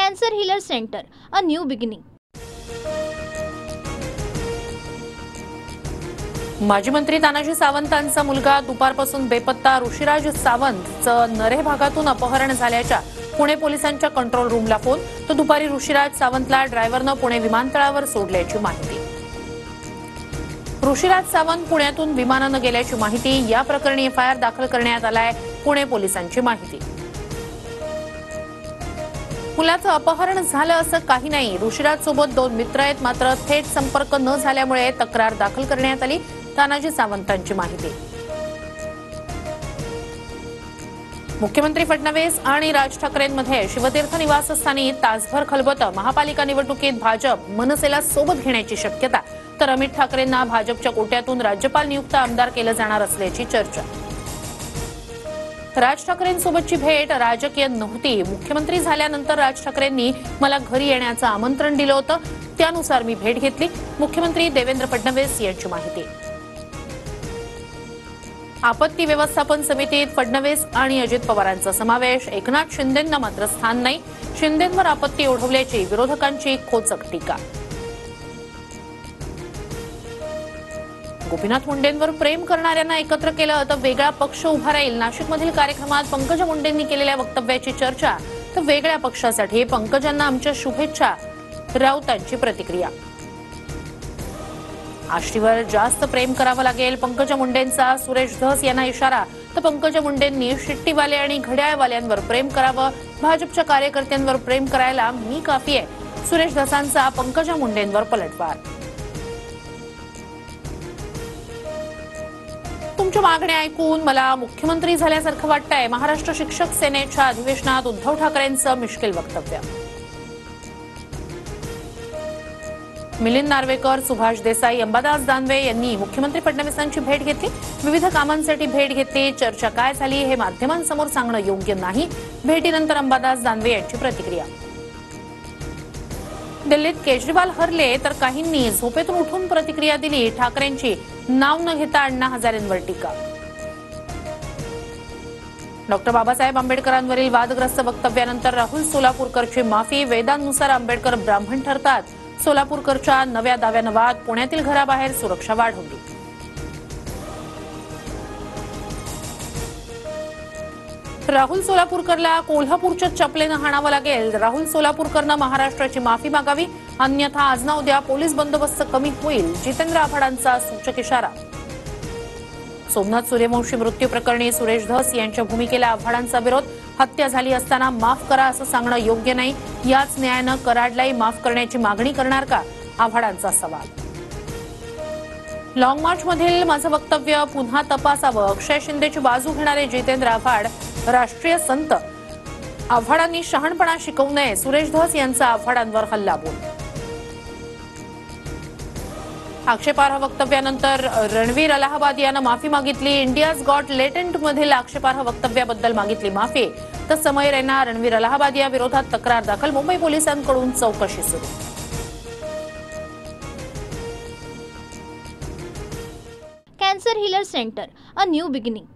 Cancer healer centre, a new beginning. माजी मंत्री तानाजी सावंतांचा मुलगा दुपारपासून बेपत्ता. ऋषिराज सावंतचं नरे भागातून अपहरण झाल्याच्या पुणे पोलिसांच्या कंट्रोल रूमला फोन. तो दुपारी ऋषिराज सावंतला ड्रायव्हरनं पुणे विमानतळावर सोडल्याची माहिती. ऋषिराज सावंत पुण्यातून विमानानं गेल्याची माहिती. या प्रकरणी एफआयआर दाखल करण्यात आलाय. पुणे पोलिसांची माहिती. मुलाचं अपहरण झालं असं काही नाही. ऋषिराज सोबत 2 मित्र आहेत, मात्र थेट संपर्क न झाल्यामुळे तक्रार दाखल करण्यात आली. तानाजी सावंतांची माहिती. मुख्यमंत्री फडणवीस आणि राज ठाकरेंमध्ये शिवतीर्थ निवासस्थानी तासभर खलबतं. महापालिका निवडणुकीत भाजप मनसेला सोबत घेण्याची शक्यता, तर अमित ठाकरेंना भाजपच्या कोट्यातून राज्यपाल नियुक्त आमदार केलं जाणार असल्याची चर्चा. राज ठाकरेंसोबतची भेट राजकीय नव्हती. मुख्यमंत्री झाल्यानंतर राज ठाकरेंनी मला घरी येण्याचं आमंत्रण दिलं होतं, त्यानुसार मी भेट घेतली. मुख्यमंत्री देवेंद्र फडणवीस यांची माहिती. आपत्ती व्यवस्थापन समितीत फडणवीस आणि अजित पवारांचा समावेश. एकनाथ शिंदेंना मात्र स्थान नाही. शिंदेंवर आपत्ती ओढवल्याची विरोधकांची खोचक टीका. गोपीनाथ मुंडेंवर प्रेम करणाऱ्यांना एकत्र केलं तर वेगळा पक्ष उभा राहील. नाशिकमधील कार्यक्रमात पंकजा मुंडेंनी केलेल्या वक्तव्याची चर्चा. तर वेगळ्या पक्षासाठी पंकजांना आमच्या शुभेच्छा. राऊतांची प्रतिक्रिया. आष्टीवर जास्त प्रेम करावं लागेल, पंकजा मुंडेंचा सुरेश धस यांना इशारा. तर पंकजा मुंडेंनी शिट्टीवाले आणि घड्याळवाल्यांवर प्रेम करावं. भाजपच्या कार्यकर्त्यांवर प्रेम करायला मी काफी आहे. सुरेश धसांचा पंकजा मुंडेंवर पलटवार. तुमच्या मागण्या ऐकून मला मुख्यमंत्री झाल्यासारखं वाटतंय. महाराष्ट्र शिक्षक सेनेच्या अधिवेशनात उद्धव ठाकरेंचं मिश्किल वक्तव्य. मिलिंद नार्वेकर, सुभाष देसाई, अंबादास दानवे यांनी मुख्यमंत्री फडणवीसांची भेट घेतली. विविध कामांसाठी भेट घेतली. चर्चा काय झाली हे माध्यमांसमोर सांगणं योग्य नाही. भेटीनंतर अंबादास दानवे यांची प्रतिक्रिया. दिल्लीत केजरीवाल हरले तर काहींनी झोपेतून उठून प्रतिक्रिया दिली. ठाकरेंची नाव न घेता अण्णा हजारेंवर टीका. डॉक्टर बाबासाहेब आंबेडकरांवरील वादग्रस्त वक्तव्यानंतर राहुल सोलापूरकरची माफी. वेदांनुसार आंबेडकर ब्राह्मण ठरतात. सोलापूरकरच्या नव्या दाव्यानं वाद. पुण्यातील घराबाहेर सुरक्षा वाढवली. राहुल सोलापूरकरला कोल्हापूरच्या चपलेनं हाणावं लागेल. राहुल सोलापूरकरनं महाराष्ट्राची माफी मागावी, अन्यथा आज ना उद्या पोलीस बंदोबस्त कमी होईल. जितेंद्र आव्हाडांचा सूचक इशारा. सोमनाथ सूर्यवंशी मृत्यू प्रकरणी सुरेश धस यांच्या भूमिकेला आव्हाडांचा विरोध. हत्या झाली असताना माफ करा असं सांगणं योग्य नाही. याच न्यायानं कराडलाही माफ करण्याची मागणी करणार का? आव्हाडांचा सवाल. लॉंग मार्चमधील माझं वक्तव्य पुन्हा तपासावं. अक्षय शिंदेची बाजू घेणारे जितेंद्र आव्हाड राष्ट्रीय संत. आव्हाडांनी शहाणपणा शिकवू नये. सुरेश धस यांचा आव्हाडांवर हल्लाबोल. आक्षेपार्ह वक्तव्यानंतर रणवीर अलाहाबादी यानं माफी मागितली. इंडियाज गॉट लेटेंट मधील आक्षेपार्ह वक्तव्याबद्दल मागितली माफी. तर समय रैना रणवीर अलाहाबादी या विरोधात तक्रार दाखल. मुंबई पोलिसांकडून चौकशी सुरू. Cancer healer centre, a new beginning.